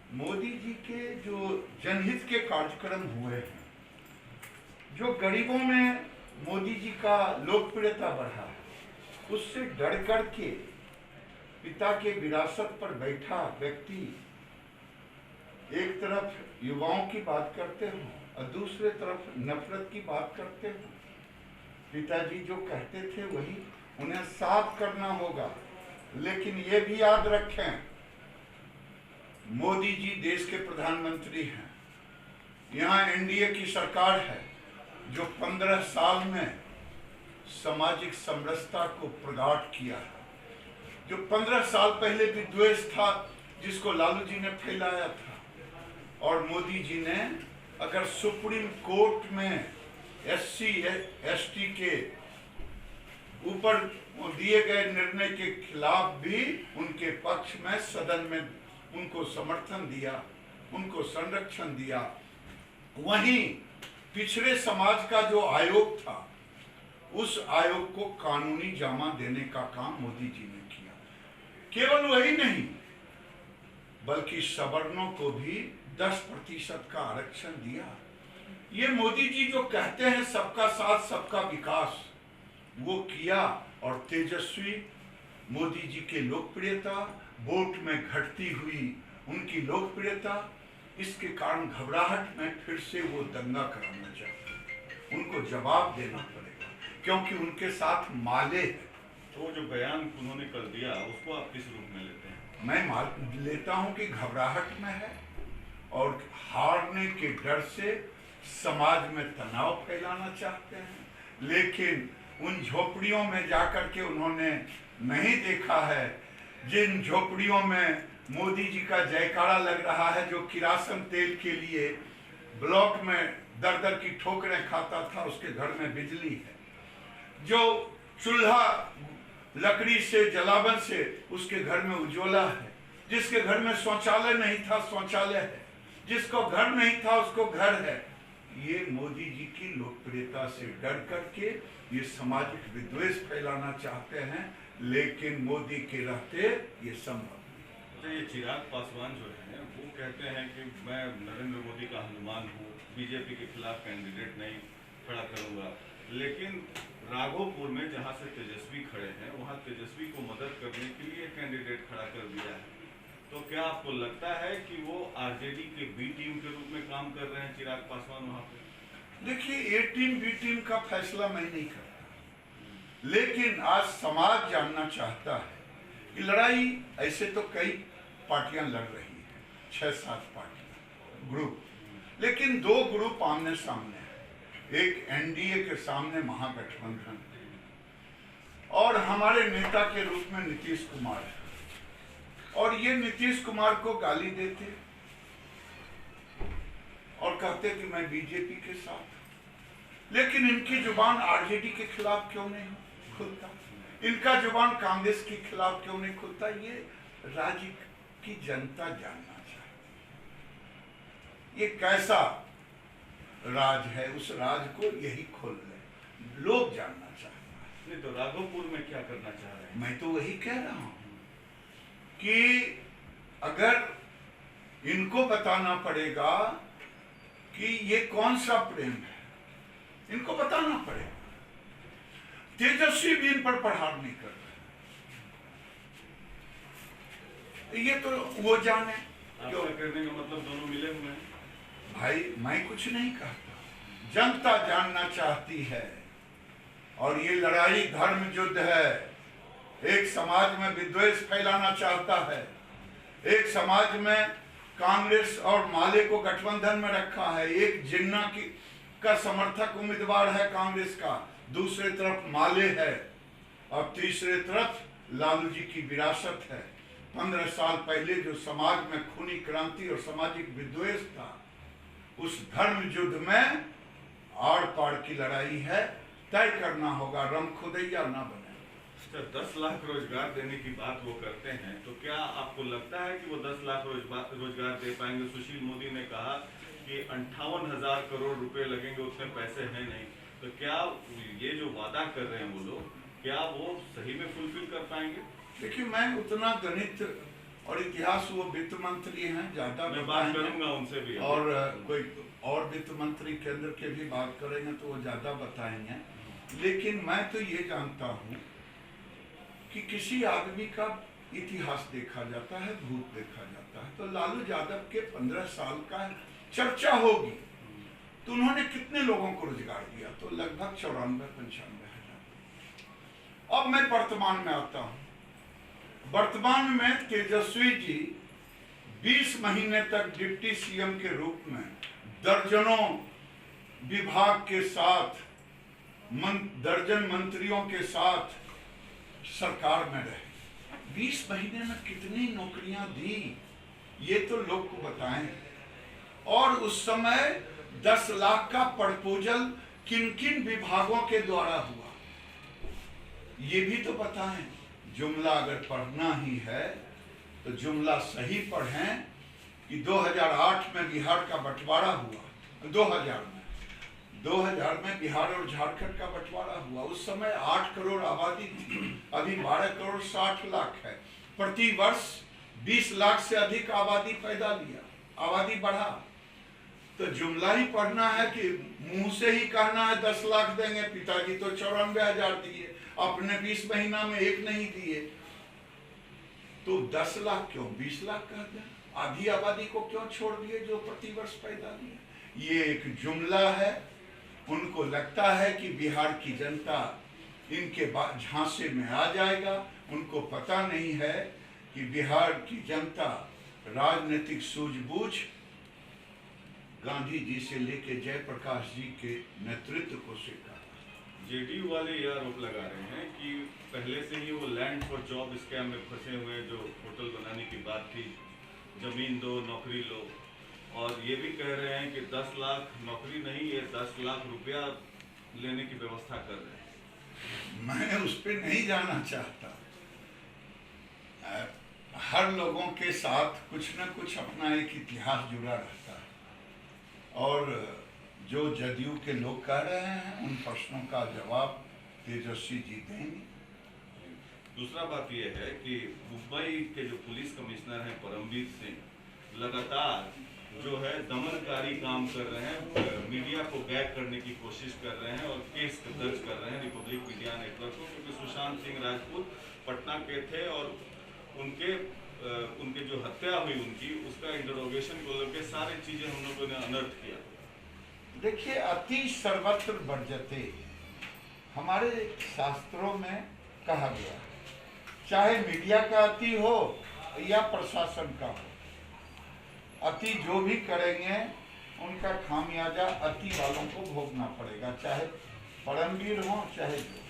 मोदी जी के जो जनहित के कार्यक्रम हुए हैं, जो गरीबों में मोदी जी का लोकप्रियता बढ़ा है, उससे डर करके पिता के विरासत पर बैठा व्यक्ति एक तरफ युवाओं की बात करते हो और दूसरे तरफ नफरत की बात करते हो। पिताजी जो कहते थे वही उन्हें साफ करना होगा। लेकिन ये भी याद रखें, मोदी जी देश के प्रधानमंत्री हैं, यहाँ एनडीए की सरकार है जो 15 साल में सामाजिक समरसता को प्रगाढ़ किया है। जो 15 साल पहले विद्वेष था जिसको लालू जी ने फैलाया था, और मोदी जी ने अगर सुप्रीम कोर्ट में एससी एसटी के ऊपर दिए गए निर्णय के खिलाफ भी उनके पक्ष में सदन में उनको समर्थन दिया, उनको संरक्षण दिया। वहीं पिछड़े समाज का जो आयोग था, उस आयोग को कानूनी जामा देने का काम मोदी जी ने किया। केवल वही नहीं, बल्कि सवर्णों को भी 10% का आरक्षण दिया। ये मोदी जी जो कहते हैं सबका साथ सबका विकास, वो किया। और तेजस्वी मोदी जी की लोकप्रियता, वोट में घटती हुई उनकी लोकप्रियता, इसके कारण घबराहट में फिर से वो दंगा कराना चाहते। उनको जवाब देना पड़ेगा क्योंकि उनके साथ माले है। तो जो बयान उन्होंने कर दिया उसको आप किस रूप में लेते हैं? मैं लेता हूं कि घबराहट में है और हारने के डर से समाज में तनाव फैलाना चाहते हैं। लेकिन उन झोपड़ियों में जाकर के उन्होंने नहीं देखा है जिन झोपड़ियों में मोदी जी का जयकारा लग रहा है, जो किरासन तेल के लिए ब्लॉक में दर दर की ठोकरें खाता था, उसके घर में बिजली है। जो चूल्हा लकड़ी से जलावन से उसके घर में उज्ज्वला है। जिसके घर में शौचालय नहीं था शौचालय है। जिसको घर नहीं था उसको घर है। ये मोदी जी की लोकप्रियता से डर करके ये सामाजिक विद्वेष फैलाना चाहते हैं, लेकिन मोदी के रहते ये संभव नहीं। तो ये चिराग पासवान जो है वो कहते हैं कि मैं नरेंद्र मोदी का हनुमान हूँ, बीजेपी के खिलाफ कैंडिडेट नहीं खड़ा करूँगा। लेकिन राघोपुर में जहाँ से तेजस्वी खड़े हैं, वहाँ तेजस्वी को मदद करने के लिए कैंडिडेट खड़ा कर दिया है। तो क्या आपको लगता है कि वो आरजेडी के बी टीम के रूप में काम कर रहे हैं चिराग पासवान वहाँ पे? देखिए, ए टीम बी टीम का फैसला मैं नहीं करता, लेकिन आज समाज जानना चाहता है कि लड़ाई ऐसे तो कई पार्टियां लड़ रही है, 6-7 पार्टियां ग्रुप, लेकिन 2 ग्रुप आमने सामने है। एक एनडीए के सामने महागठबंधन और हमारे नेता के रूप में नीतीश कुमार है, और ये नीतीश कुमार को गाली देते और कहते कि मैं बीजेपी के साथ। लेकिन इनकी जुबान आरजेडी के खिलाफ क्यों नहीं खुलता? इनका जुबान कांग्रेस के खिलाफ क्यों नहीं खुलता? ये राज्य की जनता जानना चाहती है ये कैसा राज है। उस राज को यही खोल ले, लोग जानना चाहते हैं। नहीं तो राघोपुर में क्या करना चाह रहे हैं? मैं तो वही कह रहा हूं कि अगर इनको बताना पड़ेगा कि ये कौन सा प्रेम है, इनको बताना पड़ेगा। तेजस्वी भी इन पर प्रहार नहीं कर रहे, ये तो वो जाने। आपका करने का मतलब दोनों मिले हुए हैं? भाई मैं कुछ नहीं कहता, जनता जानना चाहती है। और ये लड़ाई धर्म युद्ध है। एक समाज में विद्वेष फैलाना चाहता है, एक समाज में कांग्रेस और माले को गठबंधन में रखा है। एक जिन्ना का समर्थक उम्मीदवार है कांग्रेस का, दूसरे तरफ माले है, और तीसरे तरफ लालू जी की विरासत है। 15 साल पहले जो समाज में खूनी क्रांति और सामाजिक विद्वेष था, उस धर्म युद्ध में आर पार की लड़ाई है। तय करना होगा, रम खुदैया ना बने। 10 लाख रोजगार देने की बात वो करते हैं, तो क्या आपको लगता है कि वो 10 लाख रोजगार दे पाएंगे? सुशील मोदी ने कहा कि 58,000 करोड़ रुपए लगेंगे, उतने पैसे हैं नहीं। तो क्या ये जो वादा कर रहे हैं वो लोग, क्या वो सही में फुलफिल कर पाएंगे? देखिए, मैं उतना गणित और इतिहास वो वित्त मंत्री हैं, ज्यादा मैं बात करूंगा उनसे भी, और कोई और वित्त मंत्री केंद्र के भी बात करेंगे तो वो ज्यादा बताएंगे। लेकिन मैं तो ये जानता हूँ कि किसी आदमी का इतिहास देखा जाता है, भूत देखा जाता है। तो लालू यादव के 15 साल का चर्चा होगी तो उन्होंने कितने लोगों को रोजगार दिया? तो लगभग 94-95 हजार। अब मैं वर्तमान में आता हूं। वर्तमान में तेजस्वी जी 20 महीने तक डिप्टी सीएम के रूप में दर्जनों विभाग के साथ दर्जन मंत्रियों के साथ सरकार में रहे। 20 महीने में कितनी नौकरियां दी ये तो लोग को बताएं। और उस समय 10 लाख का प्रपोजल किन किन विभागों के द्वारा हुआ ये भी तो बताएं। जुमला अगर पढ़ना ही है तो जुमला सही पढ़ें कि 2008 में बिहार का बंटवारा हुआ। 2000 में बिहार और झारखंड का बंटवारा हुआ। उस समय 8 करोड़ आबादी थी, अभी 12 करोड़ 60 लाख है। प्रति वर्ष 20 लाख से अधिक आबादी पैदा लिया, आबादी बढ़ा। तो जुमला ही पढ़ना है कि मुंह से ही कहना है 10 लाख देंगे? पिताजी तो 94 हजार दिए, अपने 20 महीना में एक नहीं दिए। तो 10 लाख क्यों 20 लाख कह दें? आधी आबादी को क्यों छोड़ दिए जो प्रतिवर्ष पैदा दिए? ये एक जुमला है। उनको लगता है कि बिहार की जनता इनके झांसे में आ जाएगा। उनको पता नहीं है कि बिहार की जनता राजनीतिक सूझबूझ गांधी जी से लेके जयप्रकाश जी के नेतृत्व को स्वीकार। जेडीयू वाले ये आरोप लगा रहे हैं कि पहले से ही वो लैंड फॉर जॉब स्कैम में फंसे हुए, जो होटल बनाने की बात थी, जमीन दो नौकरी लो, और ये भी कह रहे हैं कि 10 लाख नौकरी नहीं, ये 10 लाख रुपया लेने की व्यवस्था कर रहे हैं। मैं उस पर नहीं जाना चाहता। हर लोगों के साथ कुछ न कुछ अपना एक इतिहास जुड़ा रहता है, और जो जदयू के लोग कह रहे हैं उन प्रश्नों का जवाब तेजस्वी जी देंगे। दूसरा बात यह है कि मुंबई के जो पुलिस कमिश्नर हैं परमवीर सिंह, लगातार जो है दमनकारी काम कर रहे हैं, मीडिया को गैग करने की कोशिश कर रहे हैं और केस दर्ज कर रहे हैं रिपब्लिक मीडिया नेटवर्क को, क्योंकि सुशांत सिंह राजपूत पटना के थे और उनके जो हत्या हुई उनकी, उसका इंटरोगेशन को लेकर सारी चीजें हम लोगों ने अनर्थ किया। देखिए, अति सर्वत्र वर्जते हमारे शास्त्रों में कहा गया, चाहे मीडिया का अति हो या प्रशासन का हो, अति जो भी करेंगे उनका खामियाजा अति वालों को भोगना पड़ेगा, चाहे परमवीर हो चाहे जो।